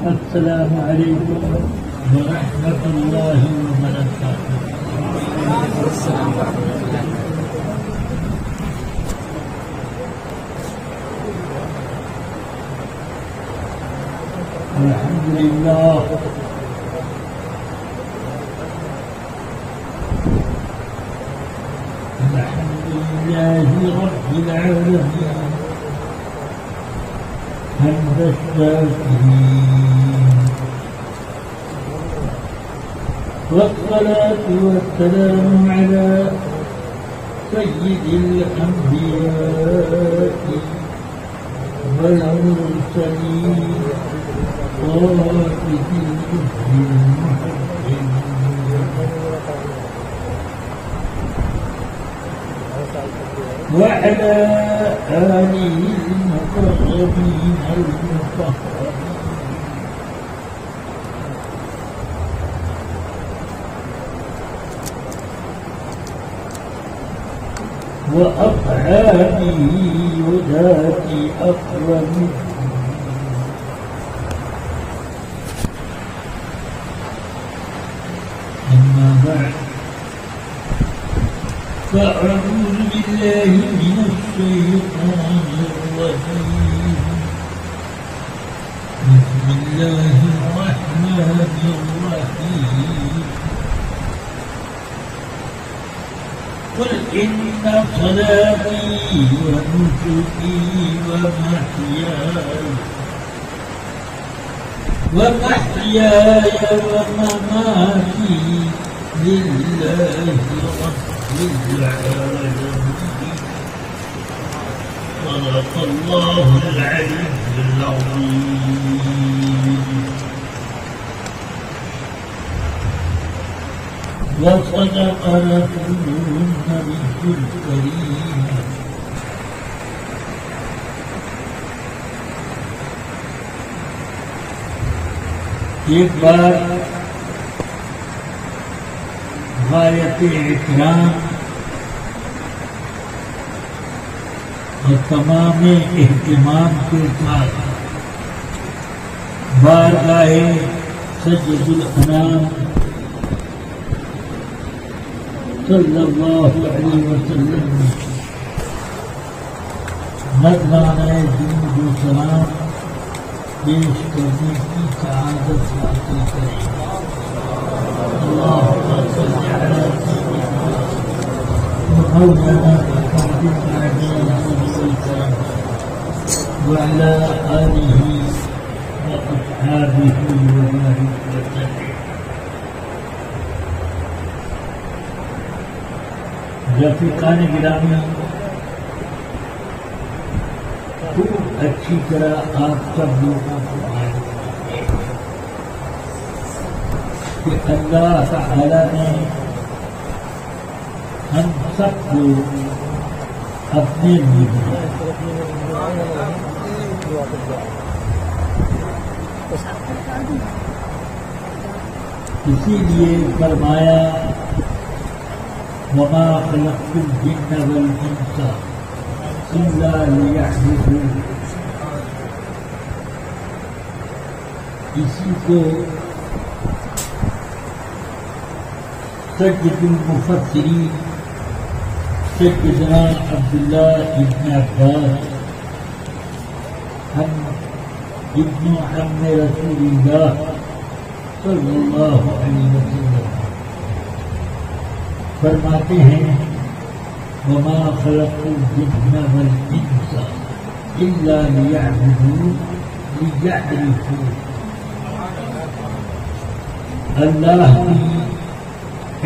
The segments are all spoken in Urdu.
السلام عليكم ورحمة الله وبركاته. السلام ورحمة الله. الحمد لله الحمد لله رب العالمين حمد الشاكرين، والصلاة والسلام على سيد الأنبياء والمرسلين قائد المحبين وعلى آله المقربين المطهرين وأصحابه وذات أكرم. أما بعد، فأعوذ بالله من الشيطان الرجيم. بسم الله الرحمن الرحيم. قل إن صلاتي ونسكي ومحياي ومماتي لله رب العالمين. صدق الله العلي العظيم. وصدق رسوله النبي الكريم. ایک بار غایت اکرام اور تمام اہتمام کے ساتھ بارگاہ سید الانام صلی اللہ علیہ وسلم میں نذرانہ درود و سلام پیش کرنے کی سعادت حاصل کریں. اللهم صل على سيدنا مولانا محمد الكريم وعلى آله وأصحابه وبارك وسلم. رفیقان گرامی، خوب اچھی طرح آپ سب لوگوں کو معلوم ہے کہ اللہ تعالی نے ہم سب کو اپنے لیے بنایا. اسی لیے فرمایا وما خلقت الجن والانس الا ليعبدون. اسی کو سید المفسرین سیدنا عبداللہ ابن عباس ہم ابن عم رسول اللہ صلی اللہ علیہ وسلم فرماتے ہیں وما خلقت الجن والانس الا ليعبدون ليعرفون. اللہ کی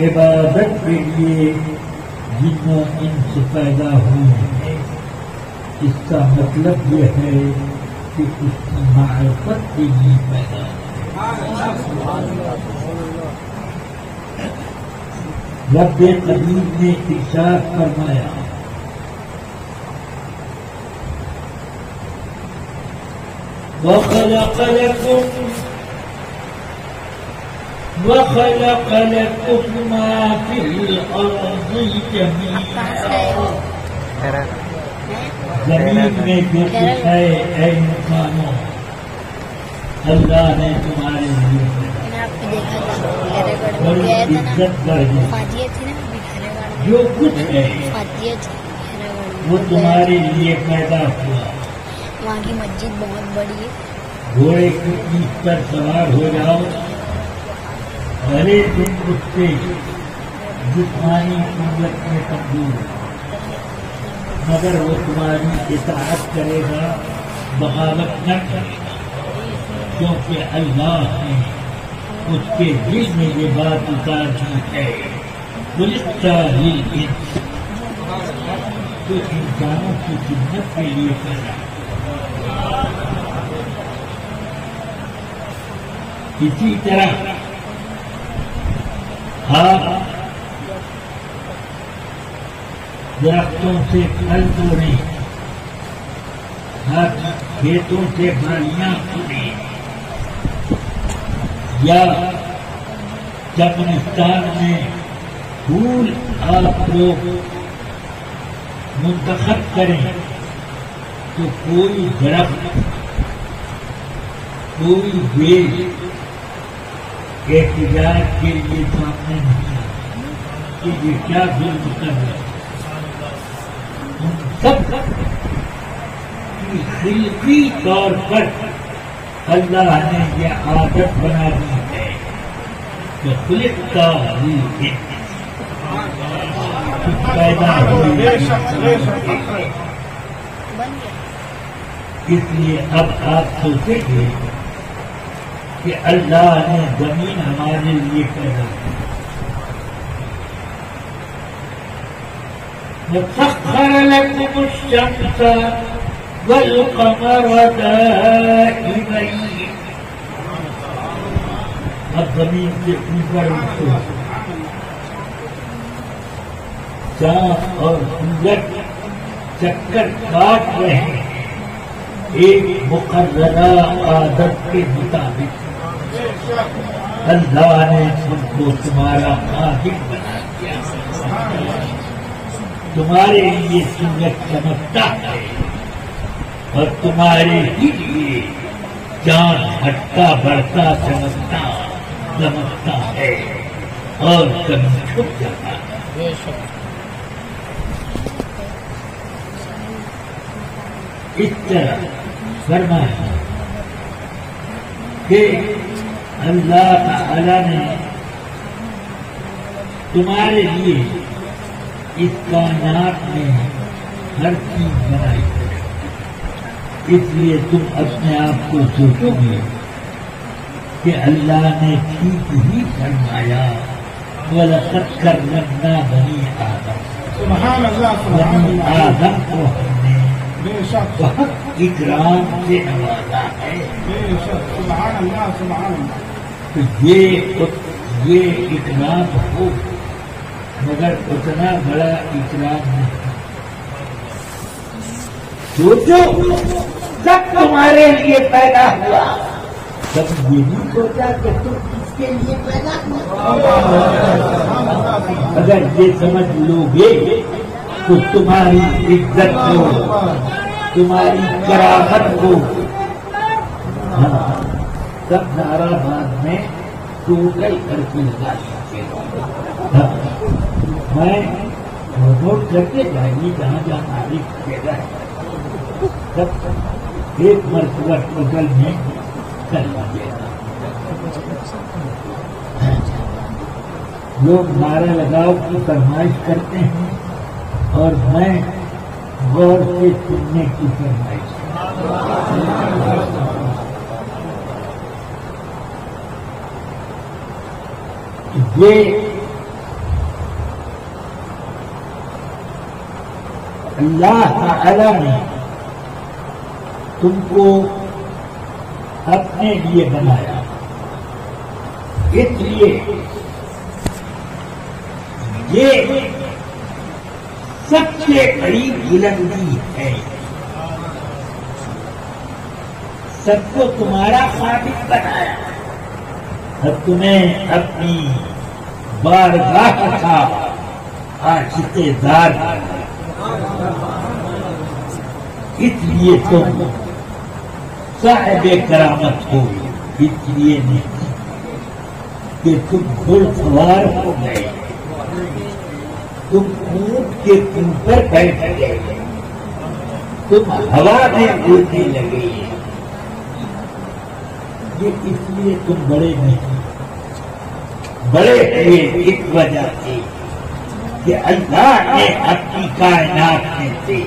عبادت کے لیے جن و انس پیدا ہوئے ہیں، اس کا مطلب یہ ہے کہ اس کی معرفت کے لیے پیدا ہوئے. رب قدیم نے ارشاد فرمایا وخلق لكم ما في الأرض جميعا. زمین میں جو کچھ ہے اے انسانوں اللہ نے تمہارے لیے میں آپ کو دیکھا تھا بھیڑے گڑھ میں بڑی گیا تھا نا، عزت بڑھ گئی. فاتحہ تھی نا بھیڑے گڑھ میں، جو کچھ ہے فاتحہ تھی بھیڑے گڑھ میں، وہ تمہارے لیے پیدا ہوا. وہاں کی مسجد بہت بڑی ہے. گھوڑے کی پیٹھ پر سوار ہو جاؤ، بھلے تم اس سے جسمانی قوت میں کمزور ہو، مگر وہ تمہاری اطاعت کرے گا، بغاوت نہ کرے گا، کیونکہ اللہ نے اس کے دل میں یہ بات اتار دی ہے. تو انسانوں کی خدمت کے لیے پیدا. اسی طرح آپ درختوں سے پھل توڑیں، آپ کھیتوں سے بالیاں کھودیں، یا چمنستان میں پھول آپ لوگ منتخب کریں، تو کوئی درخت، کوئی بیل احتجاج کے لیے سامنے نہیں آتا کہ یہ کیا ظلم کر رہے ہیں. ان سب کی خلقی طور پر اللہ نے یہ عادت بنا دی ہے کہ خلقتا ہوئی پیدا ہوئی. بن گیا. اس لیے اب آپ سوچیں گے کہ اللہ نے زمین ہمارے لیے پیدا کی. وَسَخَّرَ لَكُمُ الشَّمْسَ وَالْقَمَرَ دَائِبَيْنِ. اب زمین سے اوپر اٹھو، چاند اور سورج چکر کاٹ رہے ہیں ایک مقررہ عادت کے مطابق. اللہ نے تم کو تمہارا خالق بنا دیا، تمہارے لیے سورج چمکتا ہے اور تمہارے ہی لیے چاند ہٹتا بڑھتا چمکتا دمکتا ہے اور کبھی چھپ جاتا ہے. اس طرح فرمایا کہ اللہ تعالی نے تمہارے لیے اس کائنات میں ہر چیز بنائی ہے. اس لیے تم اپنے آپ کو سوچو گے کہ اللہ نے ٹھیک ہی فرمایا وَلَقَدْ كَرَّمْنَا بَنِي آدَمَ. سبحان اللہ بنی آدم کو ہم نے بے شک بہت اکرام سے نوازا ہے. بے شک سبحان اللہ سبحان اللہ. تو یہ اکرام ہو، مگر اتنا بڑا اکرام نہیں. سوچو جب تمہارے لیے پیدا ہوا تب یہ نہیں سوچا کہ تم کس کے لیے پیدا ہوا. اگر یہ سمجھ لو گے تو تمہاری عزت کو، تمہاری کرامت کو سب نارا بعد میں ٹوٹل کر کے لگا سکتے ہو. میں نوٹ کر کے جائیے جہاں جہاں تاریخ جگہ ہے سب ایک مرتبہ ٹوٹل میں کروا دے گا. لوگ نعرہ لگاؤ کی فرمائش کرتے ہیں اور میں غور سے سننے کی فرمائش. یہ اللہ تعالی نے تم کو اپنے لیے بنایا، اس لیے یہ سب سے بڑی بلندی ہے. سب کو تمہارا خالق بنایا اور تمہیں اپنی بارگاہ کا عاجز دار. اس لیے تم صاحب کرامت ہو. اس لیے نہیں کہ تم گھڑ سوار ہو گئے، تم اونٹ کے اوپر بیٹھ گئے، تم ہوا میں اڑنے لگے، یہ اس لیے تم بڑے نہیں، بڑے ہوئے اس وجہ سے کہ اللہ نے اپنی کائنات میں سے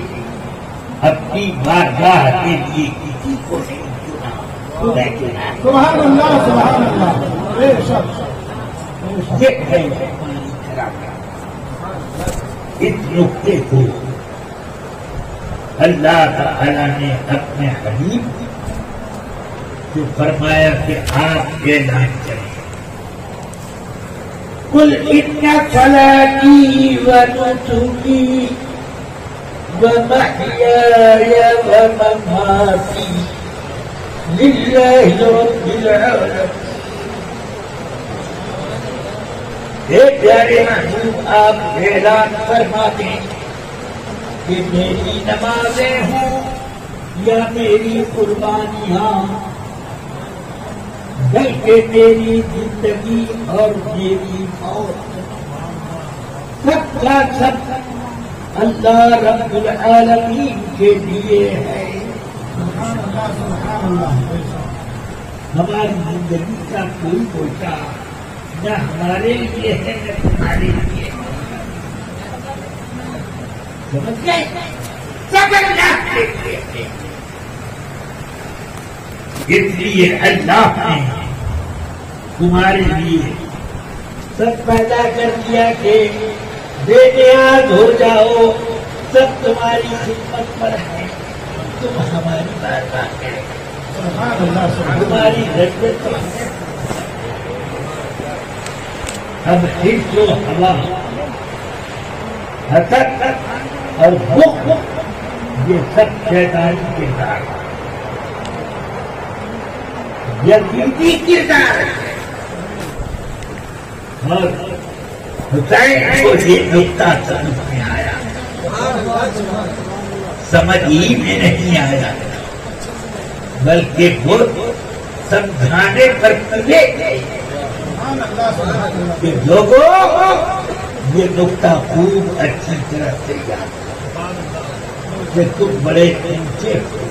اپنی بارگاہ کے لیے کسی کو نہیں چنا، تمہیں چنا۔ سبحان اللہ سبحان اللہ، بے شک یہ ہے ہماری شرافت۔ اس نقطے کو اللہ تعالیٰ نے اپنے حبیب سے فرمایا کہ آپ اعلان کریں، قل ان صلاتي ونسكي ومحياي ومماتي لله رب العالمين۔ اے پیارے محبوب، آپ اعلان فرما دیں کہ میری نمازیں ہوں یا میری قربانیاں، بلکہ میری زندگی اور میری موت سب کا سب اللہ رب العالمین کے لیے ہے۔ سبحان اللہ سبحان اللہ، بے شک ہماری زندگی کا کوئی گوشہ نہ ہمارے لیے ہے نہ تمہارے لیے، سمجھ گئے؟ سب اللہ کے لیے ہے۔ اس لیے اللہ نے تمہارے لیے سب پیدا کر دیا کہ بے نیاز ہو جاؤ، سب تمہاری خدمت پر ہے، تم ہماری بارگاہ کریں، سبحان اللہ سبحان اللہ۔ تمہاری ضرورت پر ہے۔ اب حفظ و ہوا، حسد اور بخل یہ سب شیطانی کردار ہے، یزیدی کردار ہے۔ اور حسین کو یہ نقطہ سمجھ میں آیا، سمجھ ہی میں نہیں آیا، بلکہ وہ سمجھانے پر تلے گئے سبحان اللہ سبحان اللہ، کہ لوگوں یہ نقطہ خوب اچھی طرح سے یاد کہ تم بڑے اونچے ہو،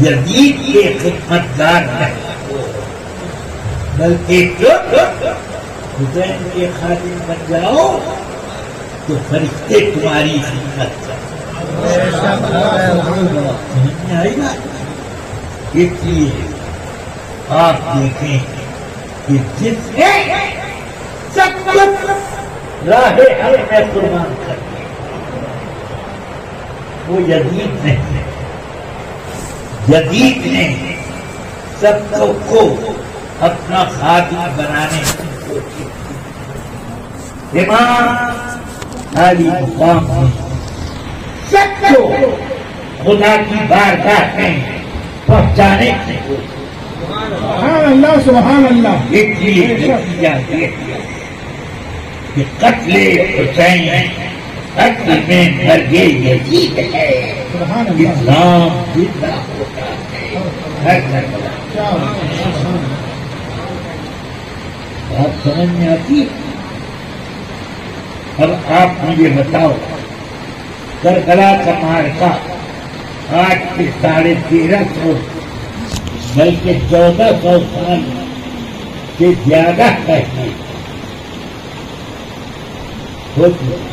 یزید کے خدمتگار نہیں ہو، بلکہ جو حسین کے خادم بن جاؤ تو فرشتے تمہاری خدمت کریں۔ سمجھ میں آئی نا؟ اس لیے آپ دیکھیں کہ جس نے سب کچھ راہ حق میں قربان کر دیا وہ یزید نہیں ہے، یزید نے سب کو اپنا خادم بنانے کی کوشش کی، امام علی مقام نے سب کو خدا کی بارگاہ میں پہنچانے کی کوشش کی۔ سبحان اللہ سبحان اللہ، اس لیے نتیجہ یہ ہے کہ قتل حسین قتل میں مرگ یزید ہے، سبحان اللہ، اسلام زندہ ہوتا ہے ہر کربلا۔ کیا بات، بات سمجھ میں آتی؟ اب آپ مجھے بتاؤ، کربلا کا معرکہ آج سے 1350 بلکہ 1400 سال سے زیادہ پہلے ہو چکا۔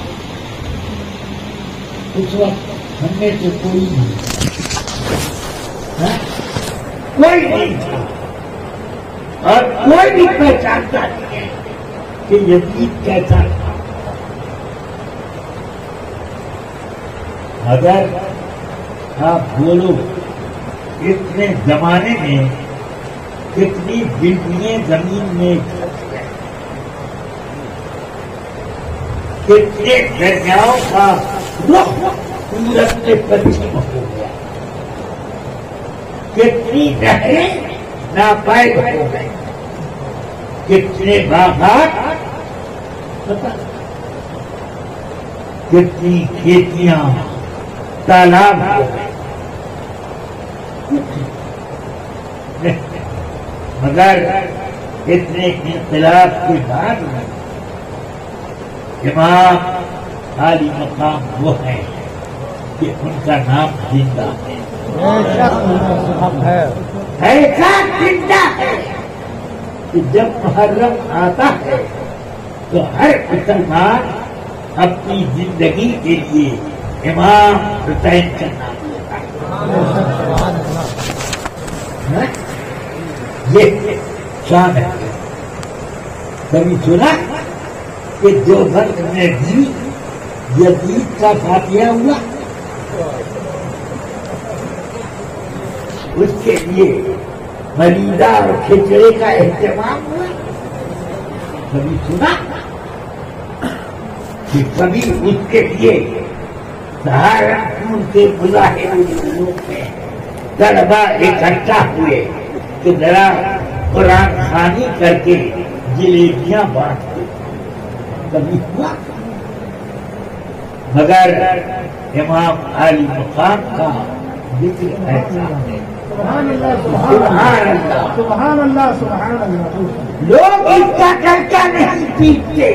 اس وقت ہم میں سے کوئی نہیں تھا، کوئی نہیں تھا، اور کوئی بھی پہچانتا نہیں ہے کہ یزید کیسا تھا۔ اگر آپ بولو اتنے زمانے میں کتنی بلڈنگیں زمین میں دھس گئیں، کتنے دریاؤں کا رخ سورج سے پچھم ہو گیا، کتنی نہریں ناپید ہو گئی، کتنے باغات پتہ، کتنی کھیتیاں تالاب ہو گئے۔ مگر اتنے انقلاب کے بعد امام عالی مقام وہ ہیں کہ ان کا نام زندہ ہے، ایسا زندہ ہے کہ جب محرم آتا ہے تو ہر مسلمان اپنی زندگی کے لیے امام حسین کا نام لیتا ہے۔ یہ شان ہے۔ کبھی سنا کہ جو وقت میں بھی یزید کا فاتحہ ہوا اس کے لیے مریضہ اور کھچڑے کا اہتمام ہوا؟ کبھی سنا کہ کبھی اس کے لیے سہارنپور کے مظاہروں میں طلبا اکٹھا ہوئے کہ ذرا قرآن خوانی کر کے جلیبیاں بانٹتے؟ کبھی ہوا؟ مگر امام عالی مقام کا ذکر ایسا ہے، سبحان اللہ سبحان اللہ، سبحان اللہ سبحان اللہ۔ لوگ اس کا چرچا نہیں پیٹتے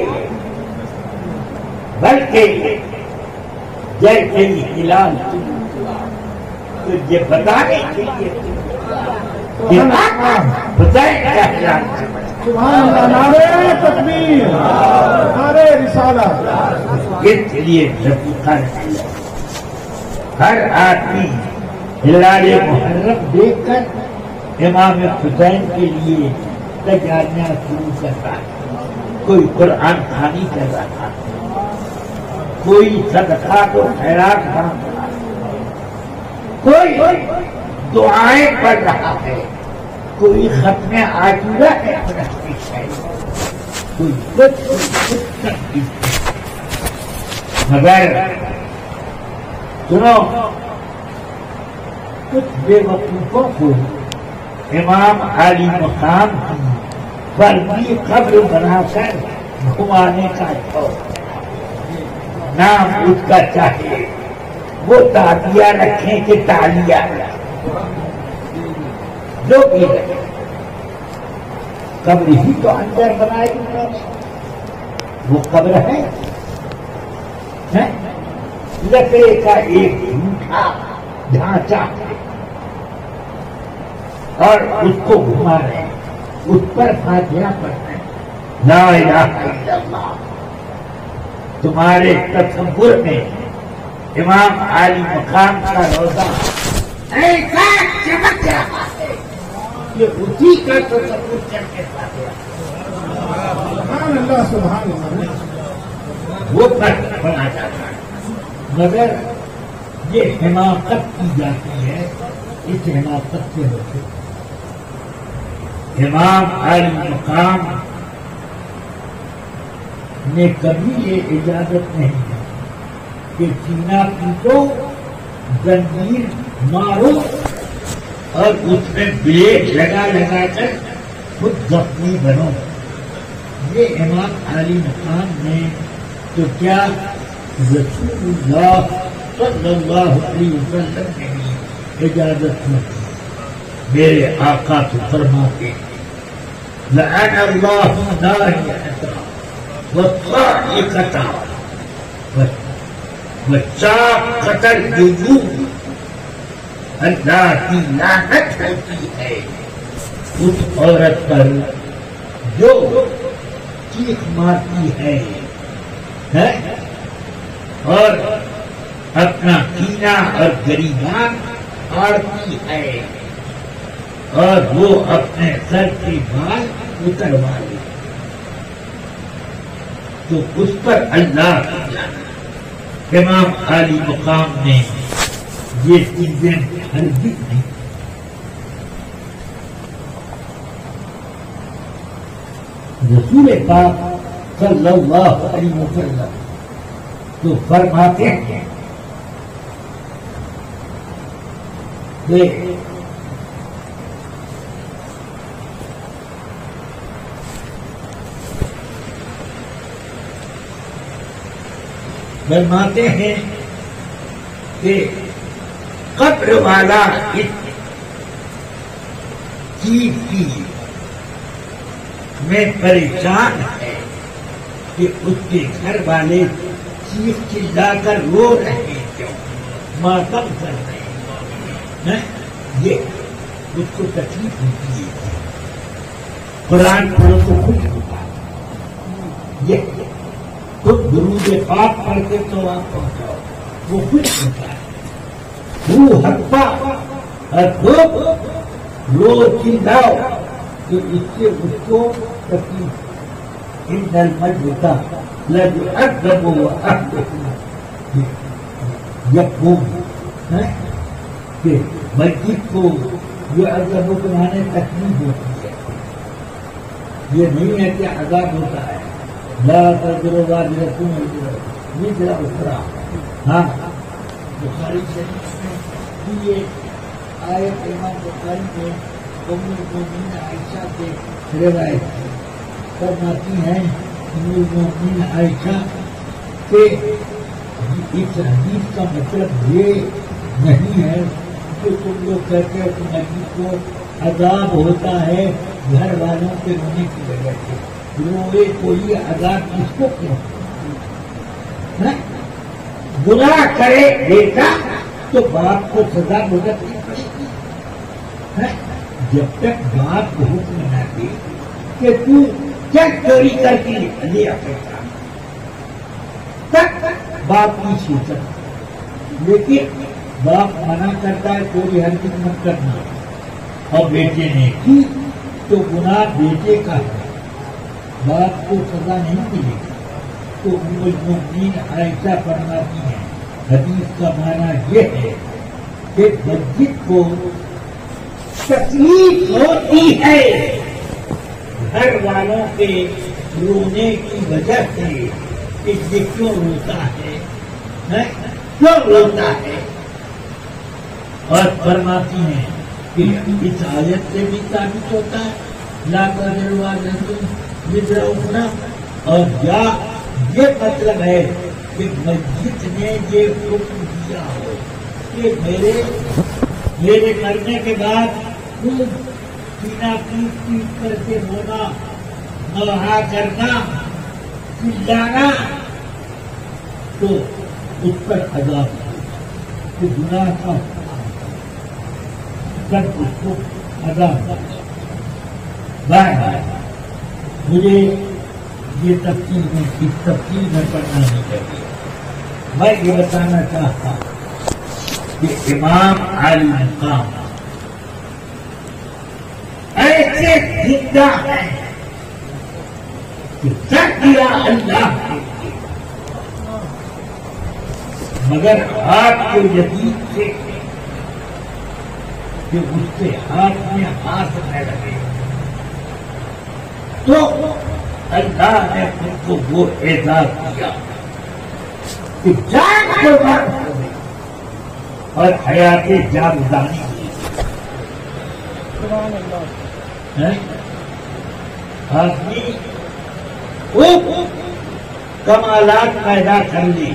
بلکہ جیسے ہی ہلال تو یہ بتانے کے لیے کہ حسین کا ہلال سبحان اللہ، نعرہ تکبیر، نعرہ رسالہ۔ اس لیے لطیفہ نہیں، ہر آدمی ہلال محرم دیکھ کر امام حسین کے لیے تیاریاں شروع کر رہا ہے، کوئی قرآن خوانی کر رہا ہے، کوئی صدقات و خیرات مانگ رہا ہے، کوئی دعائیں پڑھ رہا ہے، کوئی ختم عاشورہ ہے کوئی کچھ مگر سنو، کچھ بے وقوفوں کو امام عالی مقام کی فردی قبر بنا کر گھمانے کا شوق، نام اس کا چاہیے وہ تعبیہ رکھیں کہ تالیہ جو بھی رکھیں، قبر ہی تو اندر بنائے گی، وہ قبر ہے لکڑے کا ایک جھوٹا ڈھانچہ ہے اور اس کو گھما رہے ہیں، اس پر فاتحہ پڑھتے ہیں، لا الہ الا اللہ۔ تمہارے تصور میں امام عالی مقام کا روزہ ایسا چمک رہا ہے کہ اسی کا تصور کر کے فاتحہ سبحان اللہ سبحان اللہ۔ وہ پر بنا جاتا ہے، مگر یہ حماقت کی جاتی ہے، اس حماقت سے ہوتے امام عالی مقام نے کبھی یہ اجازت نہیں دی کہ سینہ پیٹو، زنجیر مارو اور اس میں بلیڈ لگا لگا کر خود زخمی بنو۔ یہ امام عالی مقام نے تو کیا رسول اللہ صلی اللہ علیہ وسلم نے بھی اجازت نہیں دی۔ میرے آقا تو فرماتے لعن اللہ ناہیتا والصاعقۃ والشاقۃ الجیوب، اللہ کی لعنت ہوتی ہے اس عورت پر جو چیخ مارتی ہے اور اپنا کینہ اور گریبان پھاڑتی ہے اور وہ اپنے سر کے بال اتروا لے تو اس پر اللہ کی لعنت۔ امام عالی مقام نے یہ چیزیں ہرگز نہیں، رسول پاک صلی اللہ علیہ وسلم تو فرماتے ہیں کہ فرماتے ہیں کہ قبر والا اس چیز کی میں پریشان ہے کہ اس کے گھر والے چیخ چلا کر رو رہے کیوں، ماتم کر رہے ہیں، یہ اس کو تکلیف ہوتی ہے۔ قرآن پڑھو تو خوش ہوتا ہے، یہ خود درود پاک پڑھتے تو آپ پہنچاؤ، وہ خوش ہوتا ہے۔ رو ہپا اور رو چلاؤ تو اس سے اس کو تکلیف، ان درمج ہوتا لگ ادب و یقوم ہے کہ مسجد کو یہ ادب و بنانے تکلیف ہوتی ہے، یہ نہیں ہے کہ عذاب ہوتا ہے۔ لا تذر وازرۃ وزر اخرى، ہاں بخاری شریف میں یہ آیت امام بخاری میں ام المؤمنین عائشہ سے روایت فرماتی ہیں، ام المؤمنین عائشہ کہ اس حدیث کا مطلب یہ نہیں ہے کہ تم لوگ کہتے ہو کہ مسجد کو عذاب ہوتا ہے گھر والوں کے رونے کی وجہ سے، روئے کوئی عذاب کس کو کیوں؟ گناہ کرے بیٹا تو باپ کو سزا بھگتنی پڑے گی، جب تک باپ کو حکم نہ دے کہ تو کیا چوری کر کے لیا کرتا تک باپ نہیں سوچتا، لیکن باپ منع کرتا ہے چوری ہرگز مت کرنا، اور بیٹے نے کی تو گناہ بیٹے کا ہے، باپ کو سزا نہیں ملے گی۔ تو ام المؤمنین عائشہ فرماتی ہیں حدیث کا معنی یہ ہے کہ مسجد کو تکلیف ہوتی ہے گھر والوں کے رونے کی وجہ سے کہ یہ کیوں روتا ہے، کیوں روتا ہے، اور فرماتی ہیں کہ اس آیت سے بھی ثابت ہوتا ہے لا تذر وازرۃ وزر اخرى، اور یا یہ مطلب ہے کہ مسجد نے یہ حکم دیا ہو کہ میرے مرنے کے بعد خوب پینا پیٹ کر کے رونا، نوحہ کرنا، چلانا، تو اس پر عذاب کہ گناہ کا سب اس کو عذاب۔ بار مجھے یہ تفصیل میں پڑھنا نہیں چاہیے، میں یہ بتانا چاہتا کہ امام عالی مقام ایسے زندہ ہیں کہ کر دیا اللہ کے لیے، مگر ہاتھ کو یقین سے کہ اس کے ہاتھ میں ہاتھ نہ لگے، تو اللہ نے خود کو وہ اعزاز دیا کہ جان قربان ہو گئی اور حیات جاودانی دی۔ آدمی خوب کمالات پیدا کر لی،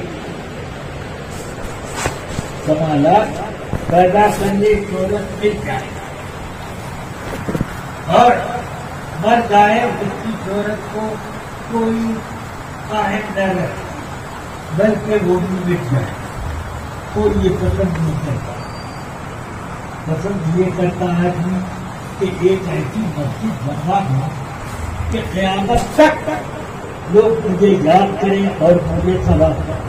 کمالات پیدا کرنے کی ضرورت مل جائے اور مر جائے، اس کی شہرت کو کوئی قائم نہ رہے، بلکہ وہ بھی مٹ جائے، کوئی یہ پسند نہیں کرتا۔ پسند یہ کرتا آدمی کہ ایک ایسی مسجد بنوا ہو کہ قیامت تک لوگ مجھے یاد کریں اور مجھے ثواب کریں،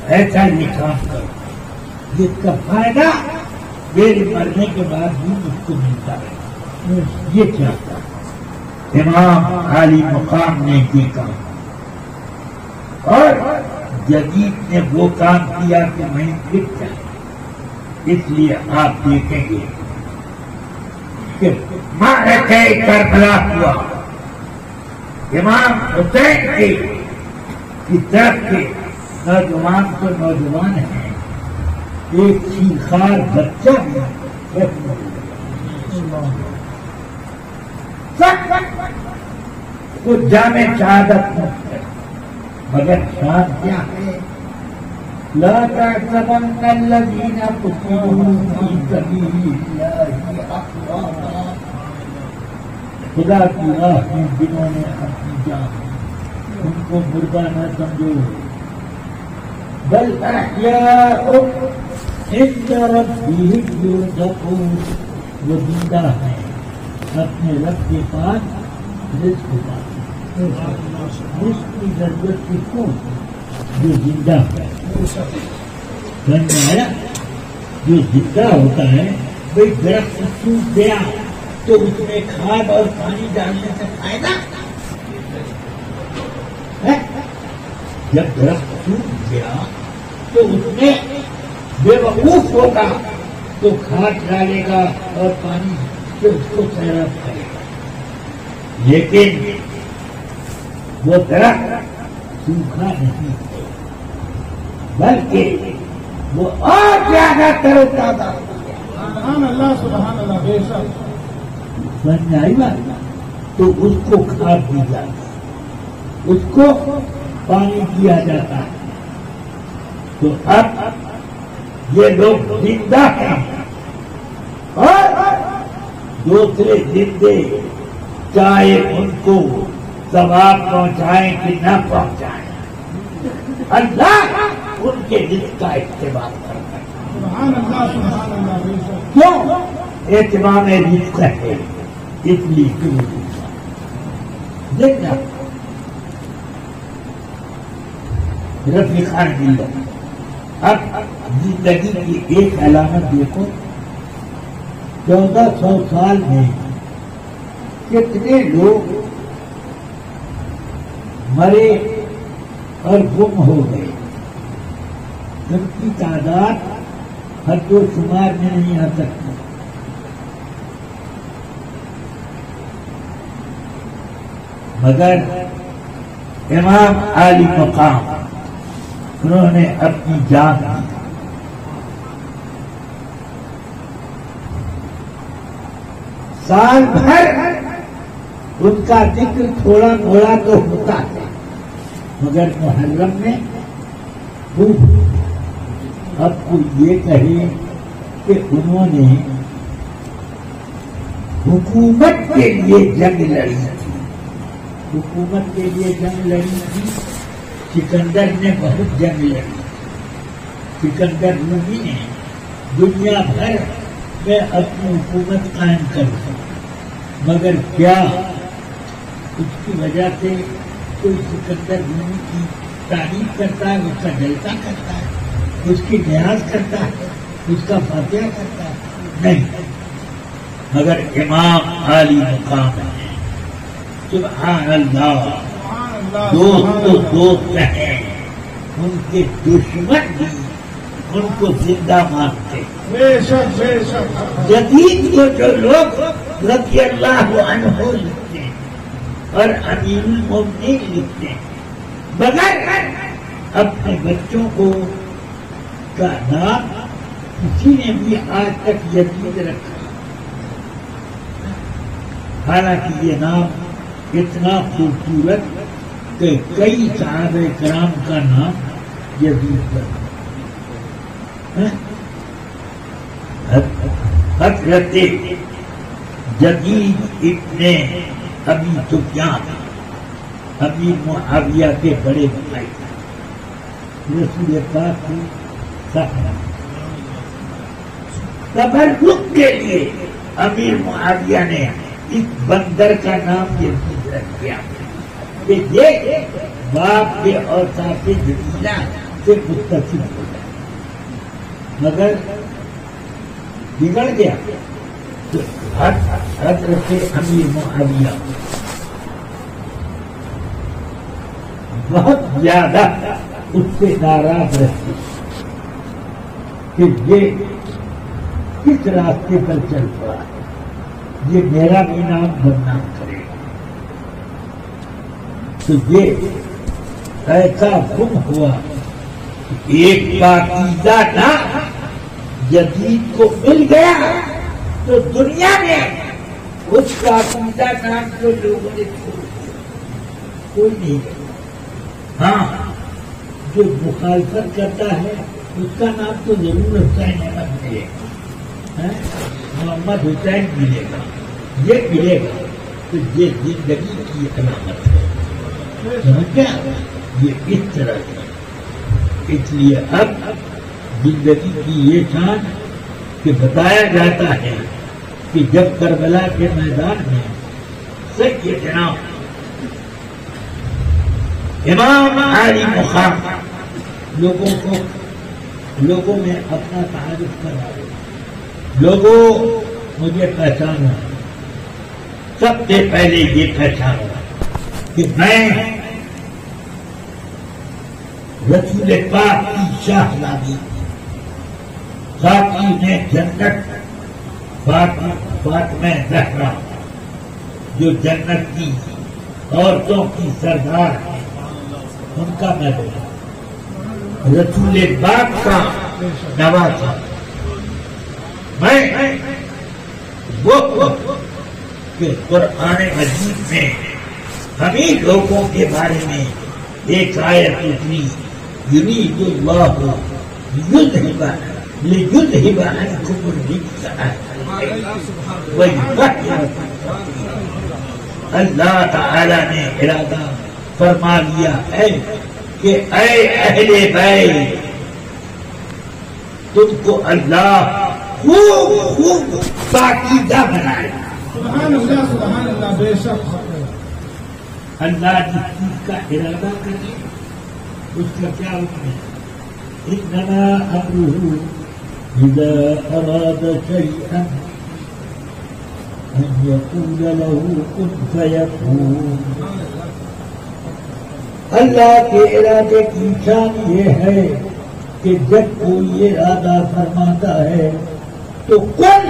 ایسا یہ کام کرو جس کا فائدہ میرے مرنے کے بعد بھی مجھ کو ملتا ہے، یہ چاہتا ہے۔ امام عالی مقام نے یہ کہا، اور جدید نے وہ کام کیا کہ میں لکھ جائے، اس لیے آپ دیکھیں گے کہ معرکہ کربلا ہوا، امام حسین کی طرف کے نوجوان تو نوجوان ہیں، ایک شیخار بچہ بھی وہ جامع شہادت مگر شان کیا ہے لا تحسبن الذين قتلوا في سبيل الله أمواتا خدا کی راہ میں جنہوں نے اپنی جان ان کو مردہ نہ سمجھو بل احیاء عند ربهم يرزقون وہ زندہ ہیں اپنے رب کے پاس رزق پاتے رزق کی ضرورت کس کو جو زندہ ہے سمجھ میں آیا جو زندہ ہوتا ہے بھائی درخت سوکھ گیا تو اس میں کھاد اور پانی ڈالنے سے فائدہ ہے جب درخت سوکھ گیا تو اس میں بے وقوف ہوگا تو کھاد ڈالے گا اور پانی سے اس کو سیراب کرے گا لیکن وہ درخت سوکھا نہیں بلکہ وہ اور زیادہ تر و تازہ سبحان اللہ سبحان اللہ بے شک سمجھ میں آئی بات تو اس کو کھاد دی جاتی اس کو پانی دیا جاتا ہے تو اب یہ لوگ زندہ ہیں اور دوسرے زندے چاہے ان کو ثواب پہنچائیں کہ نہ پہنچائیں اللہ ان کے رزق کا اتباع کرتا ہے سبحان اللہ بے شک کیوں اہتمام رزق ہے اس لیے کیوں دیکھنا رفیقان دل اب زندگی کی ایک علامت دیکھو 1400 سال میں کتنے لوگ مرے اور گم ہو گئے ان کی تعداد حد و شمار میں نہیں آ سکتی مگر امام عالی مقام انہوں نے اپنی جان دی سال بھر ان کا ذکر تھوڑا تھوڑا تو ہوتا ہے مگر محرم میں اب کو یہ کہے کہ انہوں نے حکومت کے لیے جنگ لڑی تھی حکومت کے لیے جنگ لڑی تھی سکندر نے بہت جنگ لڑی سکندر رومی نے دنیا بھر میں اپنی حکومت قائم کر دی مگر کیا اس کی وجہ سے کوئی سکندر رومی کی تعریف کرتا ہے اس کا جلسہ کرتا ہے اس کی نیاز کرتا ہے اس کا فاتحہ کرتا ہے نہیں مگر امام عالی مقام ہے سبحان اللہ دوست تو دوست ہیں ان کے دشمن بھی ان کو زندہ مانتے بے شک جدید کو جو لوگ رضی اللہ عنہ لکھتے ہیں اور امیر المومنین لکھتے ہیں مگر اپنے بچوں کو کا نام کسی نے بھی آج تک یزید رکھا حالانکہ یہ نام اتنا خوبصورت کہ کئی صحابہ کرام کا نام یزید پر حضرت جدید ابن ابی سفیان امیر معاویہ کے بڑے بھائی رسول پاک کو تبرک کے لیے امیر معاویہ نے اس بندر کا نام یزید رکھ دیا کہ یہ باپ کے اور ساتھی جدیدہ سے متصل ہو جائے مگر بگڑ گیا تو حضرت امیر معاویہ بہت زیادہ اس سے ناراض رہتے کہ یہ کس راستے پر چل پڑا ہے یہ میرا بھی نام بدنام کرے گا تو یہ ایسا گم ہوا ایک پاکیزہ نام جدید کو مل گیا تو دنیا میں اس پاکیزہ نام کو لوگوں نے چھوڑ دیا کوئی نہیں ہاں جو مخالفت کرتا ہے اس کا نام تو ضرور حسین احمد ملے گا، محمد حسین ملے گا، یہ ملے گا تو یہ زندگی کی علامت ہے، سمجھا؟ یہ اس طرح سے اس لیے اب زندگی کی یہ شان کہ بتایا جاتا ہے کہ جب کربلا کے میدان میں سیدنا امام علی مقام لوگوں میں اپنا تعارف کرا دے، لوگوں مجھے پہچانا، سب سے پہلے یہ پہچانا کہ میں رسول پاک کی شاہزادی خاتون جنت فاطمہ زہرا جو جنت کی عورتوں کی سردار ہے، ان کا میں بیٹا رسول پاک کا نوازا، میں وہ کہ قرآن مجید میں ہمیں لوگوں کے بارے میں ایک آیت اتنی یرید اللہ لیذہب عنکم الرجس ویطہرکم تطہیرا۔ اللہ تعالی نے ارادہ فرما لیا ہے کہ اے اہل بیت، تم کو اللہ خوب پاکیزہ بنائے گا۔ سبحان اللہ بے شک اللہ جس چیز کا ارادہ کرے اس کا کیا حکم ہے؟ انما امرہ اذا اراد شیئا ان یقول له کن فیکون۔ اللہ کے ارادے کی شان یہ ہے کہ جب کوئی ارادہ فرماتا ہے تو کن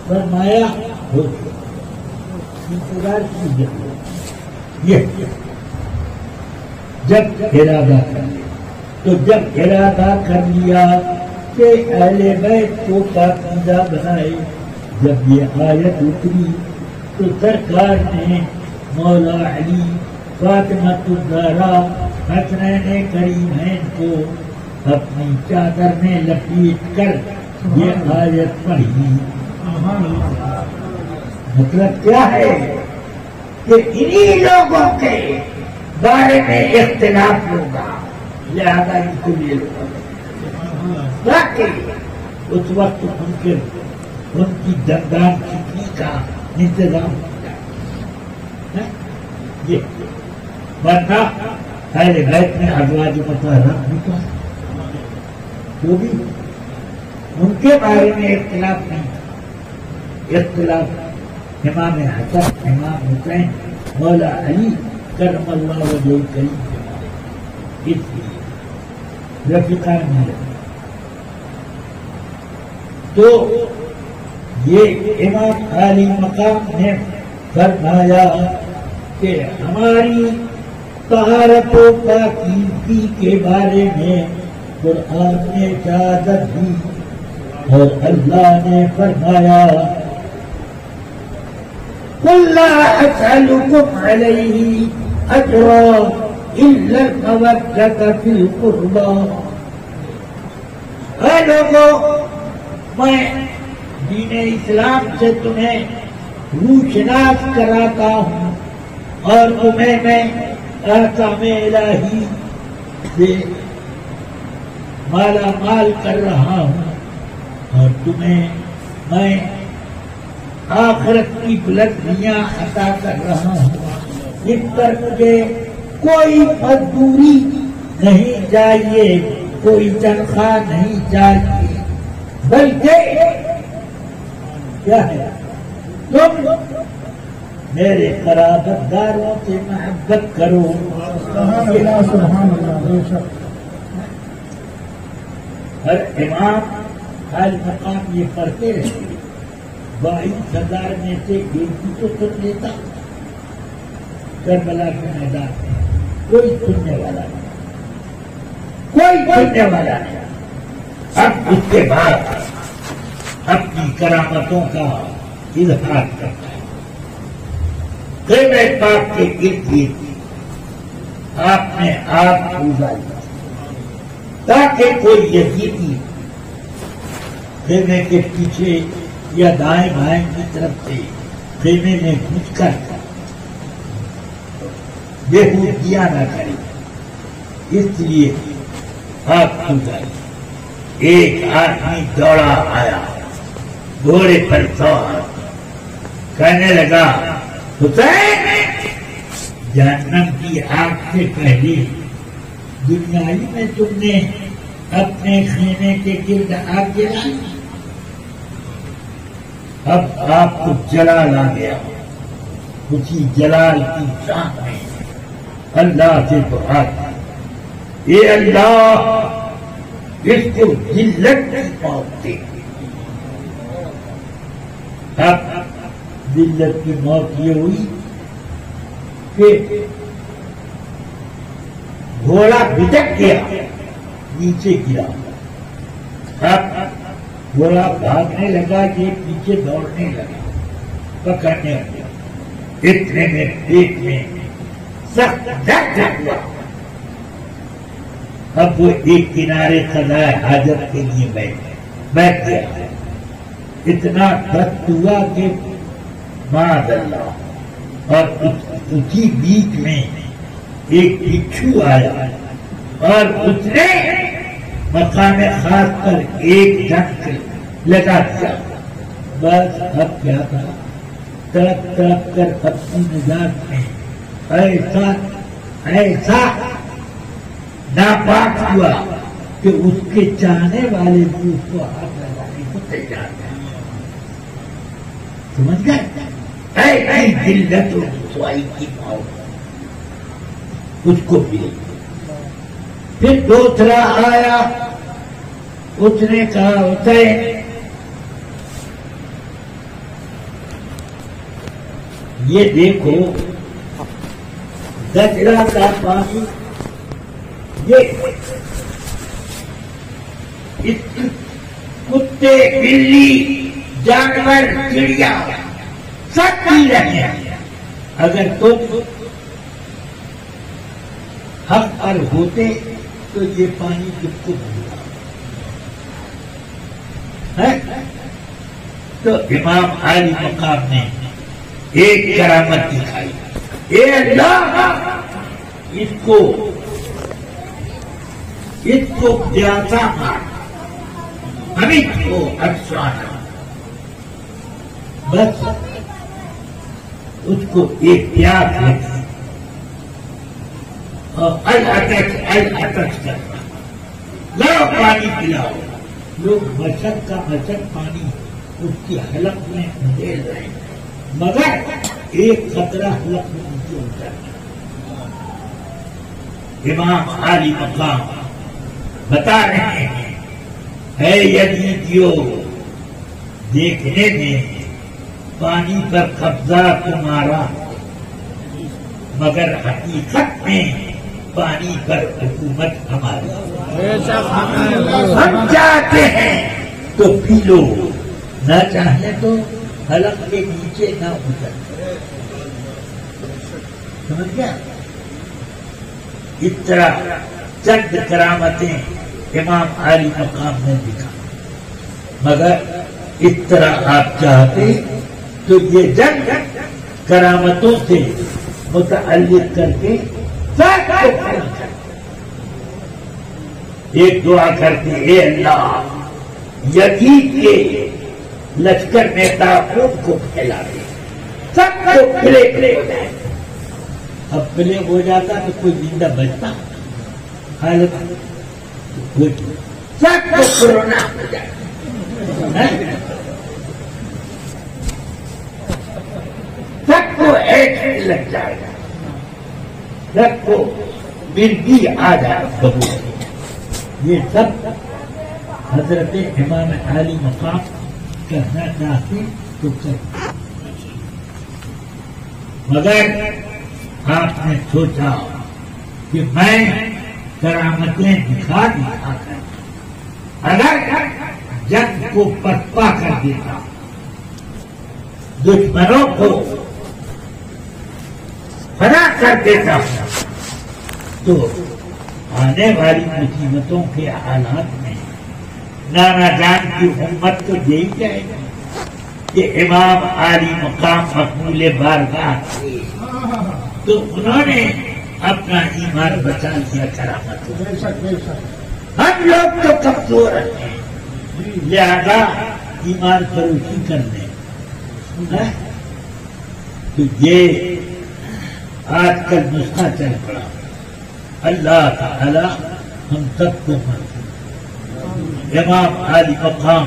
فرمایا ہو انتظار کی ضرورت یہ جب ارادہ کر لیا، تو جب ارادہ کر لیا کہ اہل بیت کو پاکیزہ بنائے، جب یہ آیت اتری تو سرکار نے مولا علی فاطمہ الزہرا حسنین کریمین کو اپنی چادر میں لپیٹ کر یہ آیت پڑھی۔ مطلب کیا ہے کہ انہی لوگوں کے بارے میں اختلاف ہوگا، لہذا ان کو یہ لوگ باقی اس وقت ان کی دندان کھینچنے کا انتظام ہوتا ہے۔ یہ ورنہ اہل بیت میں ازواج مطہرات بھی تو جو بھی ان کے بارے میں اختلاف نہیں، اختلاف امام حسن، امام حسین، مولا علی کرم اللہ وجہ کریم کے بارے میں، اس لیے رفیقان میں تو یہ امام علی مقام نے فرمایا کہ ہماری طہارت و پاکیزگی کے بارے میں قرآن نے اجازت دی اور اللہ نے فرمایا قُلْ لَا أَسْأَلُكُمْ عَلَيْهِ أَجْرًا إِلَّا الْمَوَدَّةَ فِي الْقُرْبَى۔ اے لوگوں، میں دین اسلام سے تمہیں روشناس کراتا ہوں اور تمہیں میں احکام الہی سے مالا مال کر رہا ہوں اور تمہیں میں آخرت کی بلندیاں عطا کر رہا ہوں۔ اس پر مجھے کوئی مزدوری نہیں چاہیے، کوئی تنخواہ نہیں چاہیے، بلکہ کیا ہے تم میرے قرابت داروں سے محبت کرو۔ سبحان اللہ بے شک۔ ہر امام حال مقام یہ پڑھتے رہتے، 22,000 میں سے ایک بھی تو سن لیتا۔ کربلا کے میدان میں کوئی سننے والا نہیں، کوئی سننے والا نہیں۔ اب اس کے بعد اپنی کرامتوں کا اظہار کرتا ہے۔ خیمہ پاک کے ارد گرد آپ نے آگ اگائی، تاکہ کوئی یزیدی خیمے کے پیچھے یا دائیں بائیں کی طرف سے خیمے میں گھس کر بےحودگیاں نہ کرے، اس لیے آپ کھل گئی۔ ایک آدمی دوڑا آیا گھوڑے پر سوار، کہنے لگا حسین جہنم کی آگ سے پہلے دنیا ہی میں تم نے اپنے خیمے کے گرد آگ جلائی، اب آپ کو جلال آ گیا۔ اسی جلال کی شان میں اللہ سے دعا کی، اے اللہ اس کو ذلت کی موت دے۔ اب ذلت کی موت یہ ہوئی کہ گھوڑا بھٹک گیا، نیچے گرا، اب گھوڑا بھاگنے لگا، یہ پیچھے دوڑنے لگا، پکڑنے لگا، اتنے میں پیٹ میں سخت درد ہوا۔ اب وہ ایک کنارے قضائے حاجت کے لیے بیٹھ گیا، اتنا درد ہوا کہ معاذ اللہ، اور اسی بیچ میں ایک بچھو آیا اور اس نے مقام خاص پر ایک ڈنک لگا دیا۔ بس اب کیا تھا، تڑپ تڑپ کر اپنی نجات میں ایسا ایسا ناپاک ہوا کہ اس کے چاہنے والے بھی اس کو ہاتھ لگانے کو تیار ہیں۔ سمجھ گئے؟ ایسی ذلت و رسوائی کی موت اس کو ملی۔ پھر دوسرا آیا، اس نے کہا حسین یہ دیکھو گجرا کا پانی، یہ کتے بلی جانور چڑیا سب پی رہے ہیں، اگر تم حق پر ہوتے تو یہ پانی کس کو ملتا ہے؟ تو امام عالی مقام نے ایک کرامت دکھائی، اے اللہ اس کو پیاسا مار، ہمیں کو افسانہ، بس اس کو ایک پیاس لگی اور العطش کرنا، لاؤ پانی پلاؤ۔ لوگ مشک کا مشک پانی اس کی حلق میں ڈھیل رہے ہیں، مگر ایک قطرہ حلق میں نیچے اترنا۔ امام عالی مقام بتا رہے ہیں، ہے یزیدیو دیکھنے میں پانی پر قبضہ تمہارا، مگر حقیقت میں پانی پر حکومت ہماری۔ ہم چاہتے ہیں تو پی لو، نہ چاہیں تو حلق کے نیچے نہ اتر۔ سمجھ گیا؟ اس طرح چند کرامتیں امام عالی مقام نے دکھا، مگر اس طرح آپ چاہتے تو یہ جنگ کرامتوں سے متعلق کر کے سب کو کھڑا کر ایک دعا کرتے، اے اللہ یزید کے لشکر میں طاعون کو پھیلا دے، سب کو پھلے ہو جائے۔ اب پھلے ہو جاتا تو کوئی زندہ بچتا، حالت سب کو کورونا ہو جائے، سب کو ایڈس لگ جائے گا، سب کو مرگی آ جائے گا۔ یہ سب حضرت امام عالی مقام کرنا چاہتے تو کر، مگر آپ نے سوچا کہ میں کرامتیں دکھا کر اگر جنگ کو پسپا کر دیتا، دشمنوں کو فنا کر دیتا تو آنے والی مصیبتوں کے حالات میں نانا جان کی امت کو یہی جائے گا کہ امام عالی مقام مقبول بارگاہ تھے تو انہوں نے اپنا ایمان بچا لیا کرامت. بے شک بے شک. ہم لوگ تو کمزور ہیں لہذا ایمان فروخی کر لیں. تو یہ آج کل نسخہ چل پڑا. اللہ تعالی ہم سب کو منظور. امام عالی مقام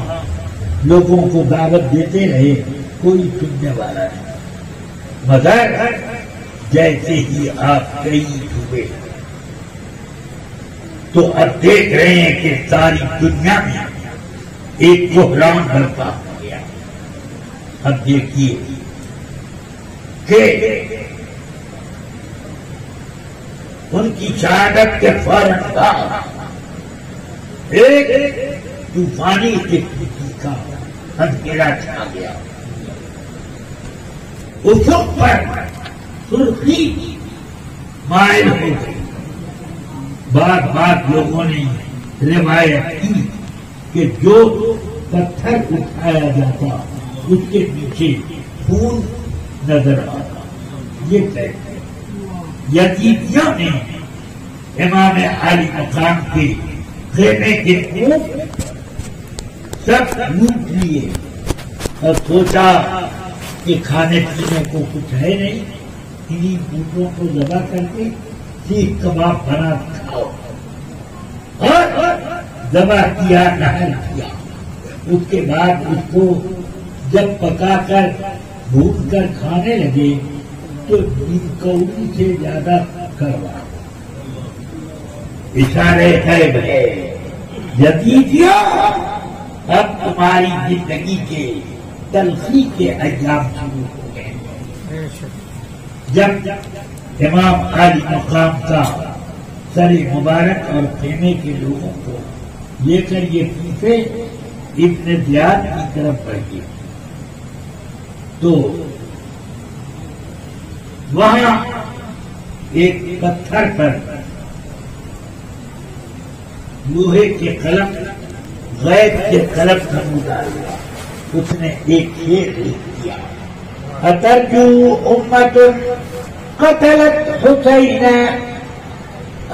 لوگوں کو دعوت دیتے رہے, کوئی سننے والا نہیں, مگر جیسے ہی آپ کئی ہوئے تو اب دیکھ رہے ہیں کہ ساری دنیا میں ایک بحران برپا ہو گیا. اب دیکھیے کہ ان کی شہادت کے فوراً بعد ایک طوفانی قسم کا اندھیرا چھا گیا. افق پر سرخی مائل ہو گئی. بار لوگوں نے روایت کی کہ جو پتھر اٹھایا جاتا اس کے پیچھے خون نظر آتا. یہ کہتے یزیدیوں نے امام عالی مقام کے خیمے کے اونٹ سب لوٹ لیے اور سوچا کہ کھانے پینے کو کچھ ہے نہیں, انہیں اونٹوں کو ذبح کر کے سیخ کباب بنا کھاؤ. اور ذبح کیا, نہل کیا. اس کے بعد اس کو جب پکا کر بھون کر کھانے لگے تو کوڑی سے زیادہ کروا. اشارے ہے یزیدیوں اب تمہاری زندگی کے تلخی کے ایام شروع ہو گئے. جب امام عالی مقام کا سر مبارک اور خیمے کے لوگوں کو لے کر یہ پیچھے ابن زیاد کی طرف بڑھ گئے تو وہاں ایک پتھر پر لوہے کے قلم غیب کے قلم کا مطالعہ اس نے ایک شعر لکھ دیا. اترجو امت قتلت حسینا,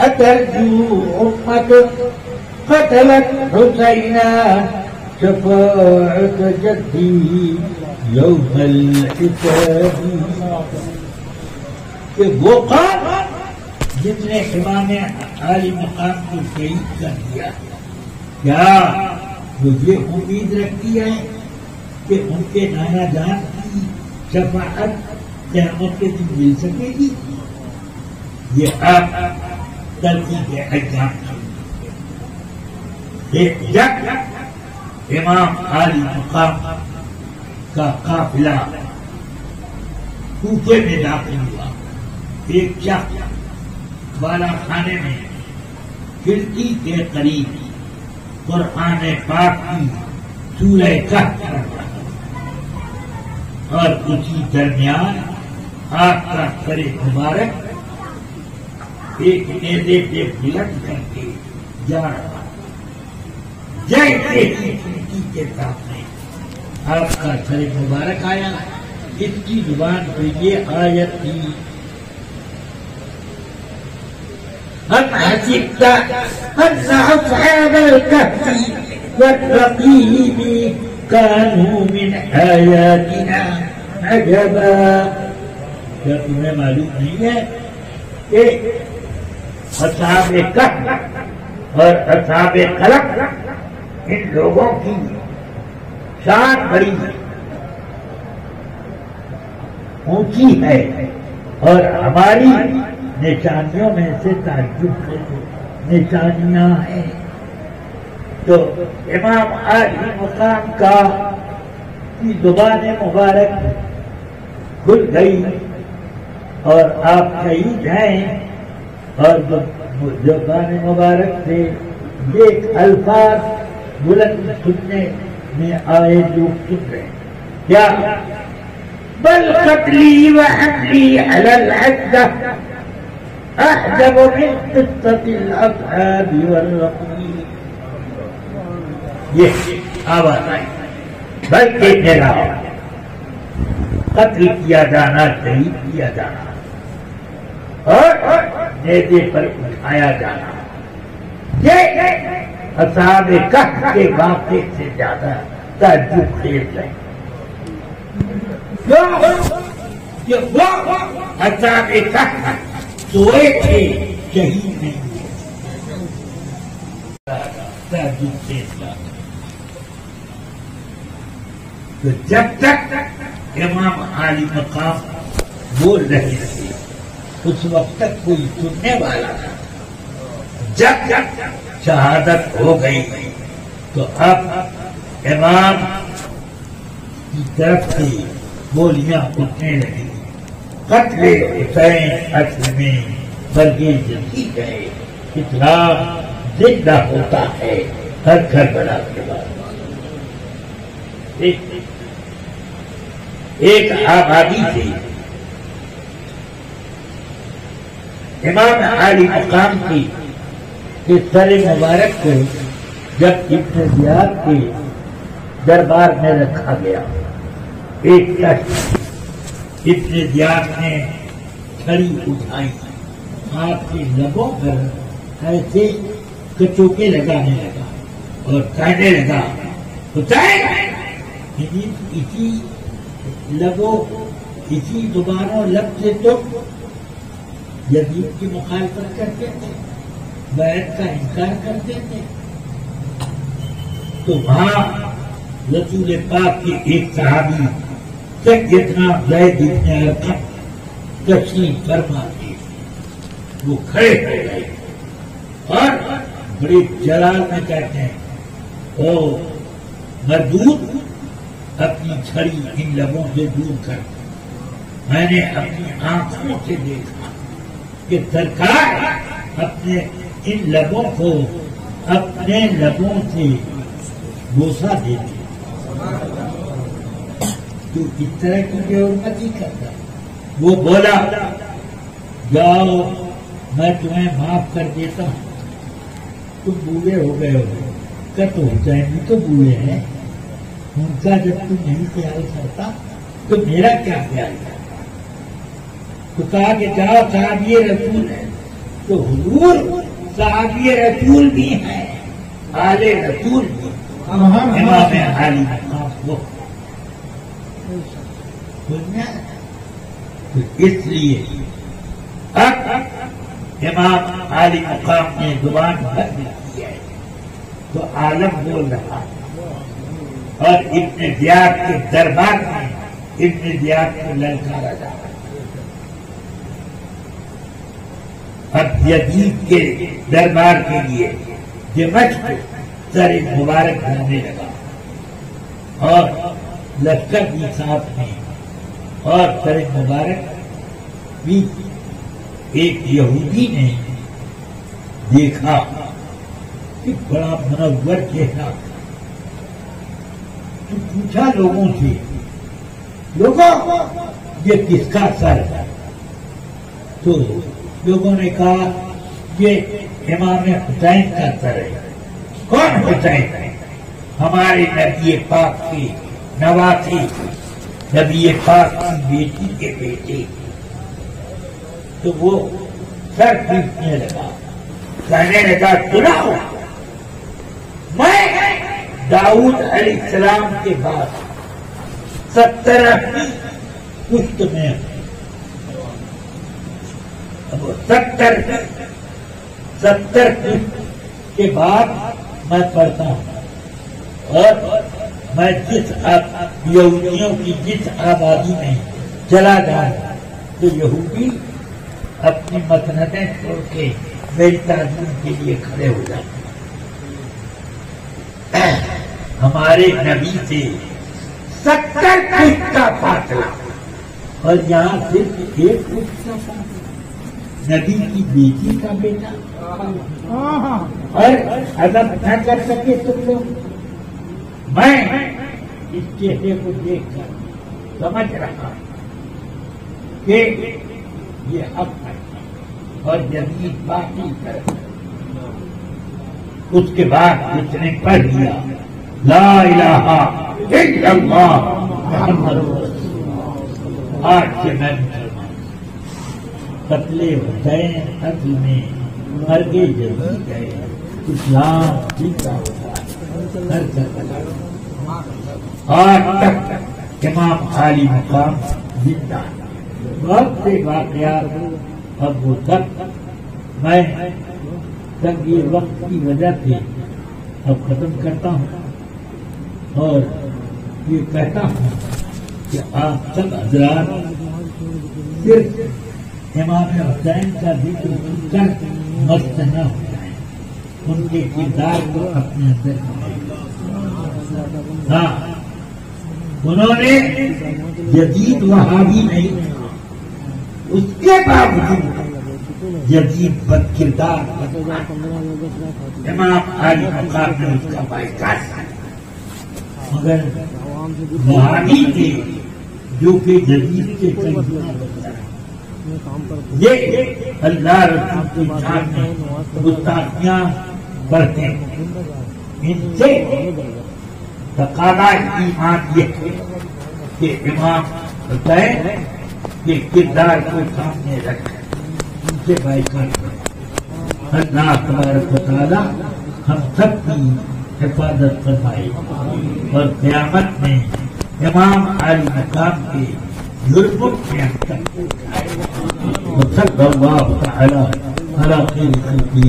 اترجو امت قتلت حسینا, شفاعت جدی یوم الحساب. کہ وہ قوم جس نے امام عالی مقام کو شہید کر دیا, کیا وہ یہ امید رکھتی ہے کہ ان کے نانا جان کی شفاعت قیامت کے دن مل سکے گی؟ یہ آپ ترتیب ایام جب امام عالی مقام کا قافلہ کوفے میں داخل ہوا, ایک شخص بالا خانے میں کھڑکی کے قریب قرآن پاک کی سورہ کہف پڑھ رہا اور اسی درمیان آپ کا سر مبارک ایک نیزے سے بلند کر کے جا رہا. جیسے ہی کھڑکی کے سامنے آپ کا سر مبارک آیا, اس کی زبان پہ یہ آیت تھی, أم حسبت أن أصحاب الكهف والرقيم كانوا من آياتنا عجبا. کیا تمہیں معلوم نہیں ہے کہ اصحاب کہف اور اصحاب قلم ان لوگوں کی شان بڑی اونچی ہے اور ہماری نشانیوں میں سے تعجب کے نشانیاں ہیں. تو امام عالی مقام کا کی زبان مبارک کھل گئی اور آپ شہید ہیں, اور زبان مبارک سے ایک الفاظ بلند سننے میں آئے جو سن رہے ہیں. کیا بل قتلی و حملی علی العزہ أعجب من قصة الأصحاب والرقيب. یہ آواز آئی بلکہ میرا قتل کیا جانا، شہید کیا جانا اور نیزے پر اٹھایا جانا، یہ اصحاب کہف کے واقعے سے زیادہ تعجب خیز ہے. کہ وہ اصحاب کہف سوئے تھے، شہید نہیں ہوئے. تعجب خیز ہے. تو جب تک امام عالی مقام بول رہے تھے اس وقت تک کوئی سننے والا تھا. جب شہادت ہو گئی تو اب امام کی طرف سے بولیاں اٹھنے لگی. قتل حسین اصل میں برگے جلدی گئے، اسلام زندہ ہوتا ہے ہر کربلا کے بعد. ایک آبادی تھی امام عالی مقام کی کہ سر مبارک کو جب ابن زیاد کے دربار میں رکھا گیا، ایک شخص ابن زیاد نے چھڑی اٹھائی، ہاتھ کے لبوں پر ایسے کچوکے لگانے لگا اور کہنے لگا حسین، اسی لبوں اسی زبانوں لب سے تو یزید کی مخالفت کرتے تھے، بیعت کا انکار کرتے تھے. تو وہاں رسول پاک کے ایک صحابی سیدنا زید بن ارقم تشریف فرما تھے. وہ کھڑے ہو گئے اور بڑے جلال میں کہتے ہیں او مردود، اپنی چھڑی ان لبوں سے دور کر. میں نے اپنی آنکھوں سے دیکھا کہ سرکار اپنے ان لبوں کو اپنے لبوں سے بوسہ دیتے. تو اس طرح کی بے حرمتی کرتا. وہ بولا جاؤ میں تمہیں معاف کر دیتا ہوں، تم بوڑھے ہو گئے ہو. تو حسین بھی تو بوڑھے ہیں، ان کا جب تم نہیں خیال کرتا تو میرا کیا خیال کرتا. تو کہا کہ جاؤ صحابی رسول ہے. تو حضور صحابی رسول بھی ہیں، آل رسول بھی، امام عالی مقام وہ. تو اس لیے اب امام عالی مقام نے زبان بھر دی ہے تو عالم بول رہا ہے. اور ابن زیاد کے دربار میں ابن زیاد کو للکارا جا رہا ہے. اب یزید کے دربار کے لیے دمشق سر مبارک جانے لگا اور لشکر بھی ساتھ میں اور سر مبارک بھی. ایک یہودی نے دیکھا کہ بڑا منور چہرہ، تو پوچھا لوگوں سے لوگوں یہ کس کا سر ہے؟ تو لوگوں نے کہا یہ امام حسین کا سر ہے. کون حسین ہے؟ ہمارے نبی پاک کے نواسی، نبی پاک کی بیٹی کے بیٹے. تو وہ سر پیٹنے لگا، کہنے لگا سناؤ، میں داؤد علیہ السلام کے بعد 70 پشت میں 70 پشت کے بعد میں پڑھتا ہوں. اور میں جس یہودیوں کی جس آبادی میں چلا جاؤں تو یہودی اپنی مسندیں چھوڑ کے میری تعظیم کے لیے کھڑے ہو جاتے. ہمارے نبی سے 70 فٹ کا فاصلہ اور یہاں صرف 1 فٹ کا فاصلہ. نبی کی بیٹی کا بیٹا اور ادب نہ کر سکے تم لوگ. میں اس چہرے کو دیکھ کر سمجھ رہا کہ یہ حق ہے. اور یزید باقی کر اس کے بعد اس نے پڑھ لیا لا الہ الا اللہ محمد رسول اللہ، آج سے میں مسلمان، قتل حسین اصل میں مرگ یزید ہے، اسلام زندہ ہوتا ہے ہر جگہ، آج تک امام عالی مقام زندہ ہے۔ بہت سے واقعات اب وہ سب میں تنگی وقت کی وجہ سے اب ختم کرتا ہوں اور یہ کہتا ہوں کہ آپ سب حضرات صرف امام حسین کا ذکر کر مست نہ ہو جائیں، ان کے کردار کو اپنے اندر ہاں انہوں نے یزید وہابی نہیں، اس کے باوجود یزید بد کردار امام عالی مقام نے اس کا بائیکاٹ کیا، مگر وہابی تھے جو کہ یزید کے کئی یہ اللہ رسول کی شان میں گستاخیاں بڑھتے ہیں، ان سے تقاضا ایمان یہ ہے کہ امام حسین کے کردار کو سامنے رکھیں، ان سے بائیکاٹ کریں۔ اللہ تبارک و تعالیٰ ہم سب کی حفاظت فرمائے اور قیامت میں امام عالی مقام کے جرموں میں وصلی اللہ تعالی علی خیر خلقہ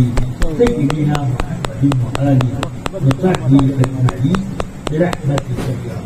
سیدنا محمد وآلہ وصحبہ اجمعین برحمتک یا